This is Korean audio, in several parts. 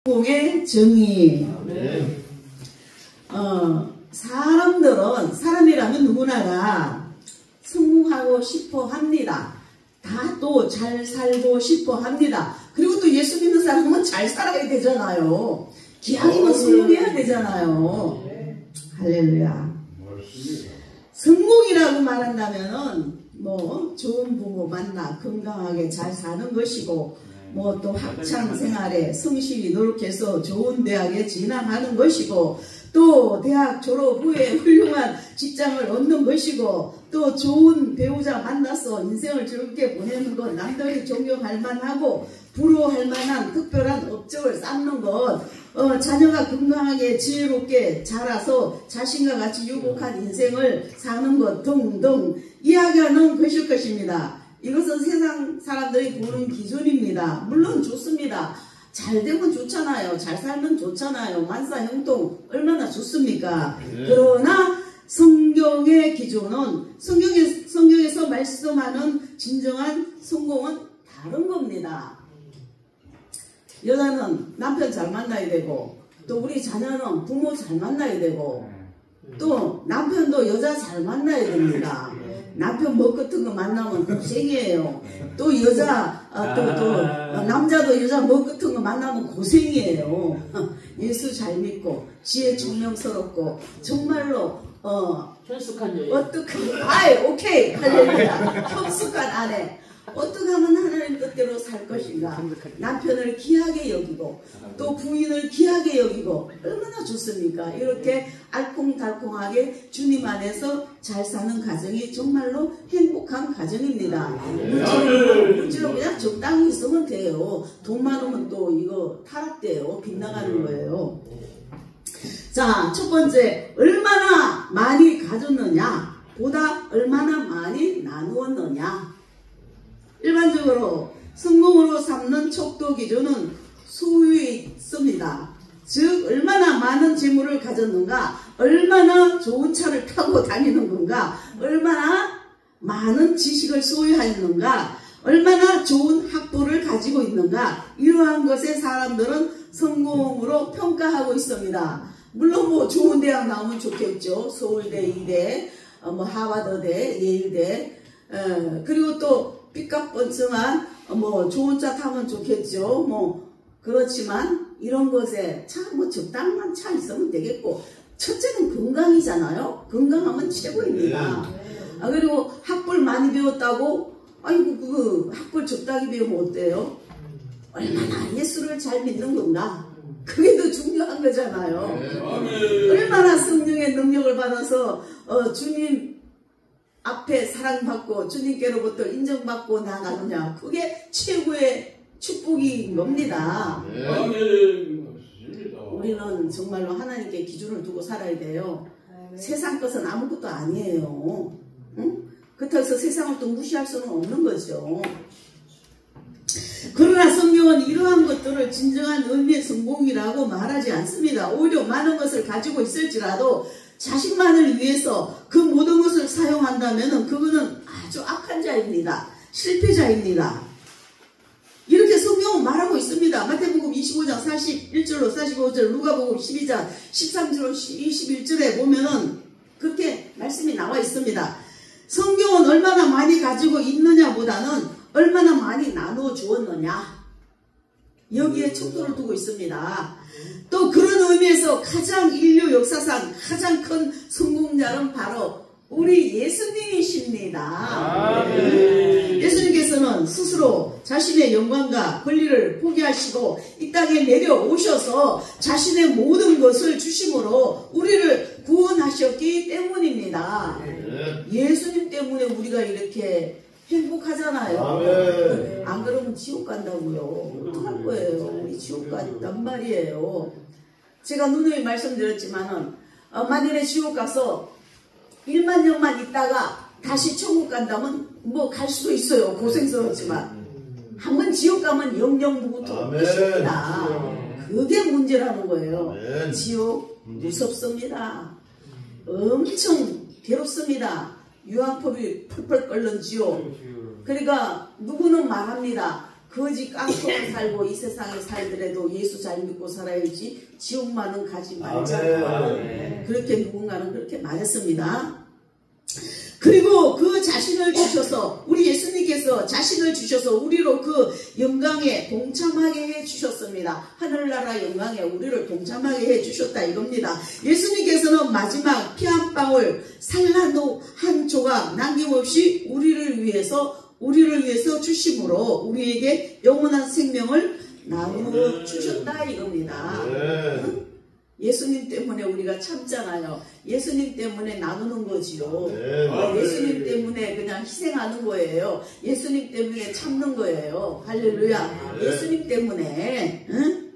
성공의 정의. 사람이라면 누구나가 성공하고 싶어 합니다. 다 또 잘 살고 싶어 합니다. 그리고 또 예수 믿는 사람은 잘 살아야 되잖아요. 기왕이면 성공해야 되잖아요. 할렐루야. 성공이라고 말한다면은 뭐 좋은 부모 만나 건강하게 잘 사는 것이고, 뭐 또 학창 생활에 성실히 노력해서 좋은 대학에 진학하는 것이고, 또 대학 졸업 후에 훌륭한 직장을 얻는 것이고, 또 좋은 배우자 만나서 인생을 즐겁게 보내는 것, 남들이 존경할 만하고 부러워할 만한 특별한 업적을 쌓는 것, 자녀가 건강하게 지혜롭게 자라서 자신과 같이 유복한 인생을 사는 것 등등 이야기하는 것일 것입니다. 이것은 세상 사람들이 보는 기준입니다. 물론 좋습니다. 잘 되면 좋잖아요. 잘 살면 좋잖아요. 만사형통 얼마나 좋습니까? 그러나 성경의 기준은, 성경에서 말씀하는 진정한 성공은 다른 겁니다. 여자는 남편 잘 만나야 되고, 또 우리 자녀는 부모 잘 만나야 되고, 또 남편도 여자 잘 만나야 됩니다. 남편 멋 같은 거 만나면 고생이에요. 또 남자도 여자 멋 같은 거 만나면 고생이에요. 예수 잘 믿고 지혜 총명스럽고 정말로 현숙한 여인. 오케이 할렐루야. 현숙한 아내. 어떻게 하면 하나님 뜻대로 살 것인가. 남편을 귀하게 여기고 또 부인을 귀하게 여기고 얼마나 좋습니까? 이렇게 알콩달콩하게 주님 안에서 잘 사는 가정이 정말로 행복한 가정입니다. 물질로 그냥 적당히 있으면 돼요. 돈 많으면 또 이거 타락돼요. 빗나가는 거예요. 자, 첫 번째, 얼마나 많이 가졌느냐 보다 얼마나 많이 나누었느냐. 일반적으로 성공으로 삼는 척도 기준은 소유에 있습니다. 즉 얼마나 많은 재물을 가졌는가, 얼마나 좋은 차를 타고 다니는 건가, 얼마나 많은 지식을 소유하였는가, 얼마나 좋은 학부를 가지고 있는가, 이러한 것에 사람들은 성공으로 평가하고 있습니다. 물론 뭐 좋은 대학 나오면 좋겠죠. 서울대, 이대, 뭐 하버드대, 예일대, 그리고 또 삐까뻔쩍한 뭐 좋은 차 타면 좋겠죠. 뭐 그렇지만 이런 것에 차 뭐 적당한 차 있으면 되겠고, 첫째는 건강이잖아요. 건강하면 최고입니다. 그리고 학벌 많이 배웠다고 아이고 그 학벌 적당히 배우면 어때요? 얼마나 예수를 잘 믿는 건가, 그게 더 중요한 거잖아요. 얼마나 성령의 능력을 받아서 주님 앞에 사랑받고 주님께로부터 인정받고 나가느냐, 그게 최고의 축복인 겁니다. 우리는 정말로 하나님께 기준을 두고 살아야 돼요. 세상 것은 아무것도 아니에요. 응? 그렇다고 해서 세상을 또 무시할 수는 없는 거죠. 그러나 성경은 이러한 것들을 진정한 의미의 성공이라고 말하지 않습니다. 오히려 많은 것을 가지고 있을지라도 자식만을 위해서 그 모든 것을 사용한다면 그거는 아주 악한 자입니다. 실패자입니다. 이렇게 성경은 말하고 있습니다. 마태복음 25장 41절로 45절, 누가복음 12장 13절로 21절에 보면은 그렇게 말씀이 나와 있습니다. 성경은 얼마나 많이 가지고 있느냐보다는 얼마나 많이 나누어 주었느냐, 여기에 척도를 두고 있습니다. 또 그런 의미에서 가장 인류 역사상 가장 큰 성공자는 바로 우리 예수님이십니다. 예수님께서는 스스로 자신의 영광과 권리를 포기하시고 이 땅에 내려오셔서 자신의 모든 것을 주심으로 우리를 구원하셨기 때문입니다. 예수님 때문에 우리가 이렇게 행복하잖아요. 안 그러면 지옥 간다고요. 어떡할 거예요? 우리 지옥 간단 말이에요. 제가 누누이 말씀드렸지만은 만일에 지옥 가서 1만 년만 있다가 다시 천국 간다면 뭐 갈 수도 있어요. 고생스럽지만 한번 지옥 가면 영영부부터 계십니다. 그게 문제라는 거예요. 지옥 무섭습니다. 엄청 괴롭습니다. 유황불이 펄펄 끓는 지옥. 그러니까 누구는 말합니다. 거지 깡통을 살고 이 세상에 살더라도 예수 잘 믿고 살아야지 지옥만은 가지 말자. 그렇게 누군가는 그렇게 말했습니다. 그리고 그 자신을 주셔서 우리 예수님께서 자신을 주셔서 우리로 그 영광에 동참하게 해주셨습니다. 하늘나라 영광에 우리를 동참하게 해주셨다 이겁니다. 예수님께서는 마지막 피 한 방울 산란도 한 조각 남김없이 우리를 위해서 주심으로 우리에게 영원한 생명을 나누어 주셨다 이겁니다. 예수님 때문에 우리가 참잖아요. 예수님 때문에 나누는 거지요. 예수님 때문에 그냥 희생하는 거예요. 예수님 때문에 참는 거예요. 할렐루야. 예수님 때문에. 응?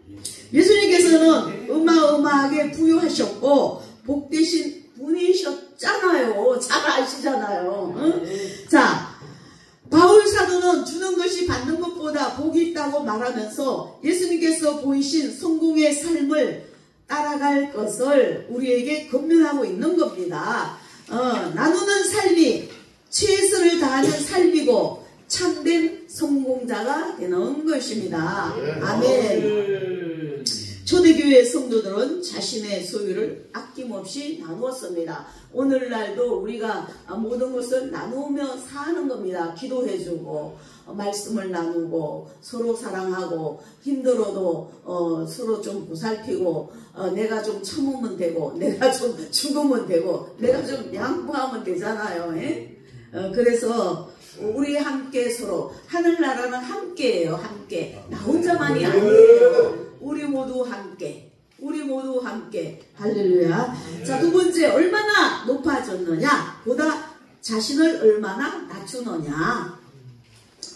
예수님께서는 어마어마하게 부유하셨고 복되신 분이셨잖아요. 잘 아시잖아요. 응? 자, 바울 사도는 주는 것이 받는 것보다 복이 있다고 말하면서 예수님께서 보이신 성공의 삶을 따라갈 것을 우리에게 권면하고 있는 겁니다. 나누는 삶이 최선을 다하는 삶이고 참된 성공자가 되는 것입니다. 아멘. 초대교회 성도들은 자신의 소유를 아낌없이 나누었습니다. 오늘날도 우리가 모든 것을 나누며 사는 겁니다. 기도해주고 말씀을 나누고 서로 사랑하고 힘들어도 서로 좀 보살피고 내가 좀 참으면 되고 내가 좀 죽으면 되고 내가 좀 양보하면 되잖아요. 그래서 우리 함께 서로 하늘나라는 함께예요. 함께. 나 혼자만이 아니에요. 우리 모두 함께. 우리 모두 함께. 할렐루야. 자, 두 번째, 얼마나 높아졌느냐? 보다 자신을 얼마나 낮추느냐?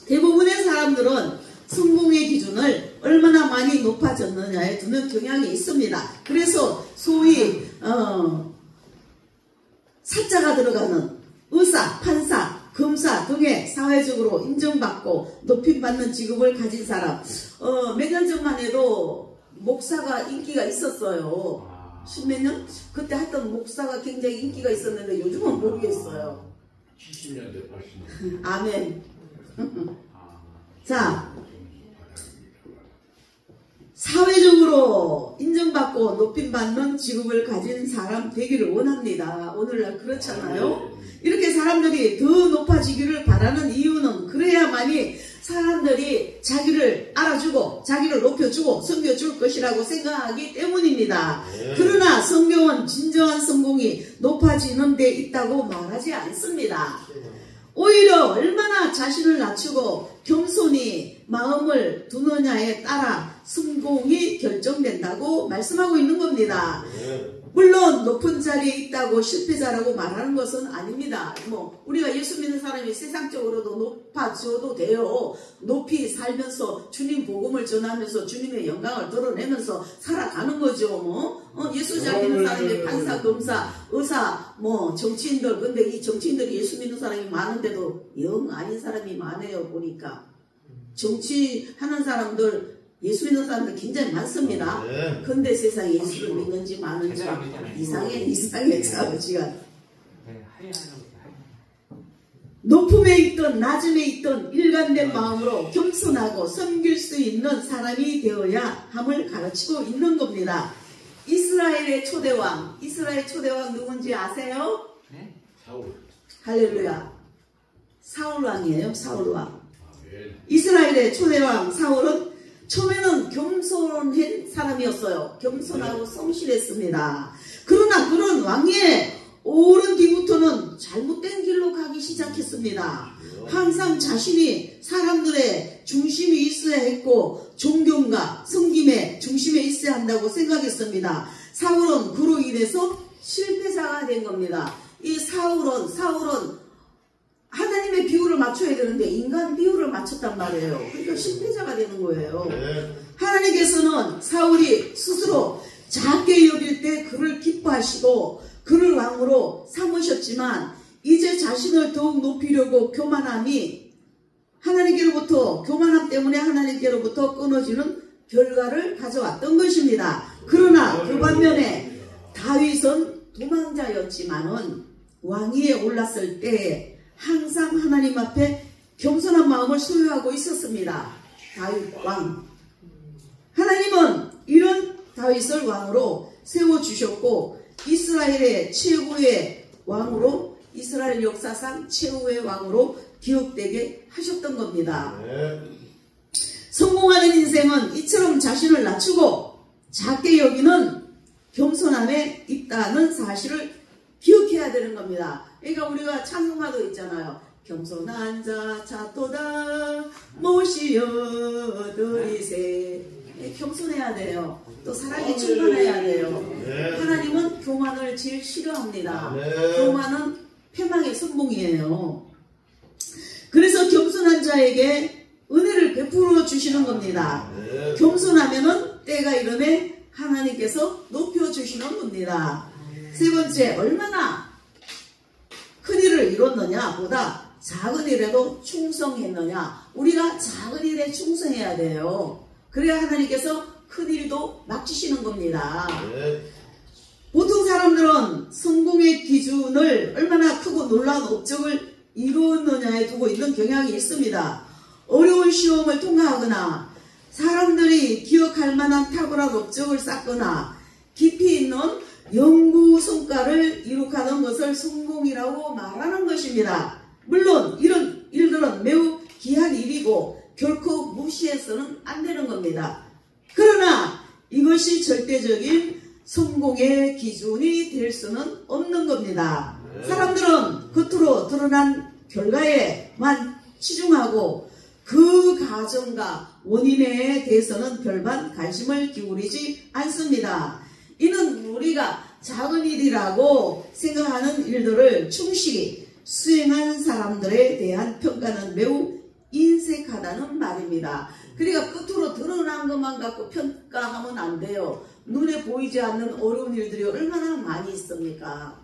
대부분의 사람들은 성공의 기준을 얼마나 많이 높아졌느냐에 두는 경향이 있습니다. 그래서 소위 사자가 들어가는 의사, 판사, 검사 등의 사회적으로 인정받고 높임받는 직업을 가진 사람, 몇 년 전만 해도 목사가 인기가 있었어요. 십몇 년? 그때 하여튼 목사가 굉장히 인기가 있었는데 요즘은 모르겠어요. 70년대, 80년대. 아멘. 자, 사회적으로 인정받고 높임받는 직업을 가진 사람 되기를 원합니다. 오늘날 그렇잖아요. 이렇게 사람들이 더 높아지기를 바라는 이유는 그래야만이 사람들이 자기를 알아주고 자기를 높여주고 섬겨줄 것이라고 생각하기 때문입니다. 그러나 성경은 진정한 성공이 높아지는 데 있다고 말하지 않습니다. 오히려 얼마나 자신을 낮추고 겸손히 마음을 두느냐에 따라 성공이 결정된다고 말씀하고 있는 겁니다. 물론 높은 자리에 있다고 실패자라고 말하는 것은 아닙니다. 우리가 예수 믿는 사람이 세상적으로도 높아져도 돼요. 높이 살면서 주님 복음을 전하면서 주님의 영광을 드러내면서 살아가는 거죠. 예수 잘 믿는 사람이 판사, 검사, 의사, 정치인들. 근데 이 정치인들이 예수 믿는 사람이 많은데도 영 아닌 사람이 많아요. 보니까 정치하는 사람들, 예수 믿는 사람들 굉장히 많습니다. 근데 세상에 예수를 믿는지 많은지 이상해 아버지가. 높음에 있던 낮음에 있던 일관된 마음으로 겸손하고 섬길 수 있는 사람이 되어야 함을 가르치고 있는 겁니다. 이스라엘 초대왕 누군지 아세요? 네? 사울. 할렐루야. 사울왕이에요. 사울왕. 이스라엘의 초대왕 사울은 처음에는 겸손한 사람이었어요. 겸손하고 성실했습니다. 그러나 그런 왕위에 오른 뒤부터는 잘못된 길로 가기 시작했습니다. 항상 자신이 사람들의 중심이 있어야 했고 존경과 섬김의 중심에 있어야 한다고 생각했습니다. 사울은 그로 인해서 실패자가 된 겁니다. 이 사울은 하나님의 비율을 맞춰야 되는데 인간 비율을 맞췄단 말이에요. 그러니까 실패자가 되는 거예요. 하나님께서는 사울이 스스로 작게 여길 때 그를 기뻐하시고 그를 왕으로 삼으셨지만 이제 자신을 더욱 높이려고 교만함 때문에 하나님께로부터 끊어지는 결과를 가져왔던 것입니다. 그러나 그 반면에 다윗은 도망자였지만은 왕위에 올랐을 때 항상 하나님 앞에 겸손한 마음을 소유하고 있었습니다. 다윗 왕. 하나님은 이런 다윗을 왕으로 세워주셨고 이스라엘의 최고의 왕으로, 이스라엘 역사상 최후의 왕으로 기억되게 하셨던 겁니다. 성공하는 인생은 이처럼 자신을 낮추고 작게 여기는 겸손함에 있다는 사실을 기억해야 되는 겁니다. 그러니까 우리가 찬송가도 있잖아요. 겸손한 자 찾도다 모시어 드리세. 겸손해야 돼요. 또 사랑에 충만해야 돼요. 하나님은 교만을 제일 싫어합니다. 교만은 패망의 선봉이에요. 그래서 겸손한 자에게 은혜를 베풀어 주시는 겁니다. 겸손하면은 때가 이름에 하나님께서 높여주시는 겁니다. 세 번째, 얼마나 큰 일을 이뤘느냐 보다 작은 일에도 충성했느냐. 우리가 작은 일에 충성해야 돼요. 그래야 하나님께서 큰 일도 맡기시는 겁니다. 보통 사람들은 성공의 기준을 얼마나 크고 놀라운 업적을 이루었느냐에 두고 있는 경향이 있습니다. 어려운 시험을 통과하거나 사람들이 기억할 만한 탁월한 업적을 쌓거나 깊이 있는 연구 성과를 이룩하는 것을 성공이라고 말하는 것입니다. 물론 이런 일들은 매우 귀한 일이고 결코 무시해서는 안 되는 겁니다. 그러나 이것이 절대적인 성공의 기준이 될 수는 없는 겁니다. 사람들은 겉으로 드러난 결과에만 치중하고 그 과정과 원인에 대해서는 별반 관심을 기울이지 않습니다. 이는 우리가 작은 일이라고 생각하는 일들을 충실히 수행한 사람들에 대한 평가는 매우 인색하다는 말입니다. 그러니까 끝으로 드러난 것만 갖고 평가하면 안 돼요. 눈에 보이지 않는 어려운 일들이 얼마나 많이 있습니까?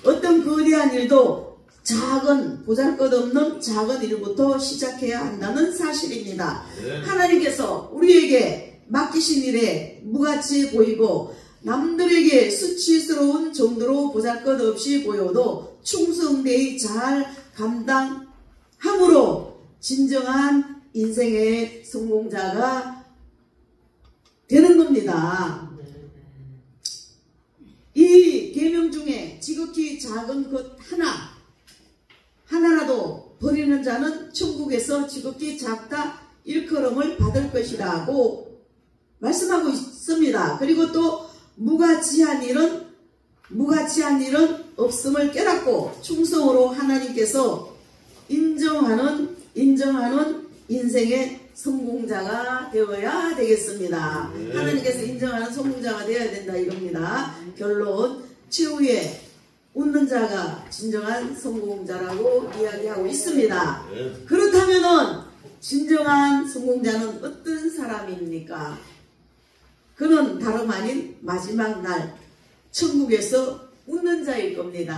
어떤 거대한 일도 작은, 보잘것없는 작은 일부터 시작해야 한다는 사실입니다. 하나님께서 우리에게 맡기신 일에 무가치 보이고 남들에게 수치스러운 정도로 보잘것없이 보여도 충성되이 잘 감당함으로 진정한 인생의 성공자가 되는 겁니다. 이 계명 중에 지극히 작은 것 하나라도 버리는 자는 천국에서 지극히 작다 일컬음을 받을 것이라고 말씀하고 있습니다. 그리고 또 무가치한 일은 없음을 깨닫고 충성으로 하나님께서 인정하는 인생의 성공자가 되어야 되겠습니다. 하나님께서 인정하는 성공자가 되어야 된다 이겁니다. 결론, 최후에 웃는 자가 진정한 성공자라고 이야기하고 있습니다. 그렇다면은 진정한 성공자는 어떤 사람입니까? 그는 다름 아닌 마지막 날 천국에서 웃는 자일 겁니다.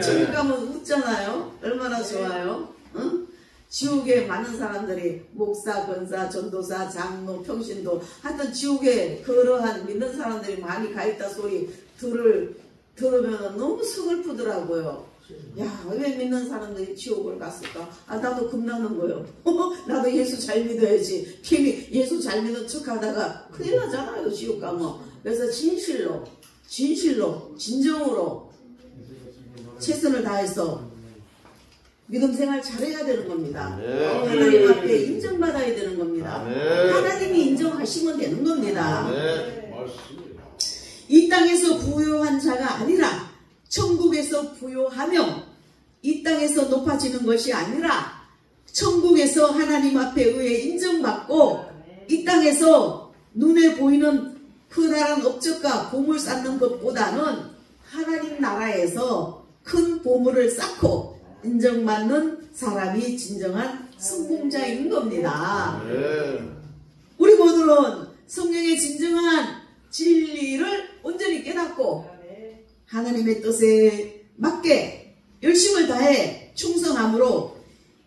천국 가면 웃잖아요. 얼마나 좋아요. 응? 지옥에 많은 사람들이 목사, 권사, 전도사, 장로, 평신도 하여튼 지옥에 그러한 믿는 사람들이 많이 가있다 소리 들으면 너무 서글프더라고요. 야, 왜 믿는 사람들이 지옥을 갔을까? 아, 나도 겁나는 거요. 나도 예수 잘 믿어야지. 괜히 예수 잘 믿은 척 하다가 큰일 나잖아요, 지옥 가면. 그래서 진정으로 최선을 다해서 믿음 생활 잘해야 되는 겁니다. 하나님 앞에 인정받아야 되는 겁니다. 하나님이 인정하시면 되는 겁니다. 이 땅에서 부요한 자가 아니라 천국에서 부요하며 이 땅에서 높아지는 것이 아니라 천국에서 하나님 앞에 의해 인정받고 이 땅에서 눈에 보이는 크다란 업적과 보물 쌓는 것보다는 하나님 나라에서 큰 보물을 쌓고 인정받는 사람이 진정한 성공자인 겁니다. 우리 모두는 성령의 진정한 진리를 온전히 깨닫고 하나님의 뜻에 맞게 열심을 다해 충성함으로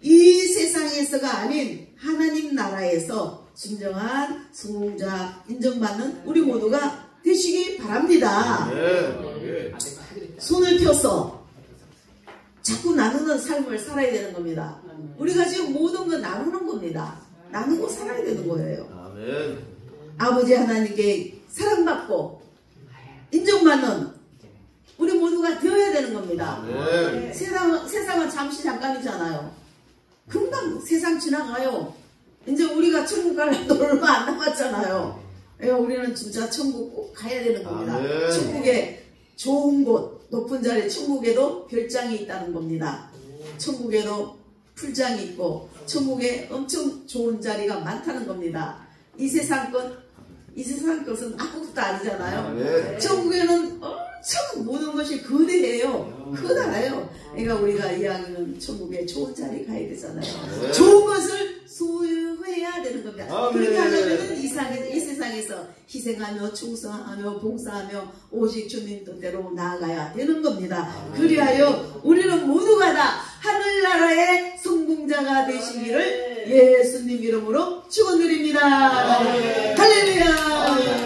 이 세상에서가 아닌 하나님 나라에서 진정한 성공자 인정받는 우리 모두가 되시기 바랍니다. 손을 펴서 자꾸 나누는 삶을 살아야 되는 겁니다. 우리가 지금 모든 걸 나누는 겁니다. 나누고 살아야 되는 거예요. 아멘. 아버지 하나님께 사랑받고 인정받는 우리 모두가 되어야 되는 겁니다. 아멘. 세상은 잠시 잠깐이잖아요. 금방 세상 지나가요. 이제 우리가 천국 갈라도 얼마 안 남았잖아요. 우리는 진짜 천국 꼭 가야 되는 겁니다. 아멘. 천국에 좋은 곳, 높은 자리, 천국에도 별장이 있다는 겁니다. 천국에도 풀장이 있고 천국에 엄청 좋은 자리가 많다는 겁니다. 이 세상 것은 아무것도 아니잖아요. 네. 천국에는 엄청 모든 것이 거대해요. 커다래요. 그러니까 우리가 이야기는 천국에 좋은 자리 가야 되잖아요. 네. 좋은 것을 소유해야 되는 겁니다. 아멘. 그렇게 하려면 이 세상에서 희생하며 충성하며 봉사하며 오직 주님 뜻대로 나아가야 되는 겁니다. 그리하여 우리는 모두가 다 하늘나라의 성공자가 되시기를 예수님 이름으로 축원드립니다. 할렐루야.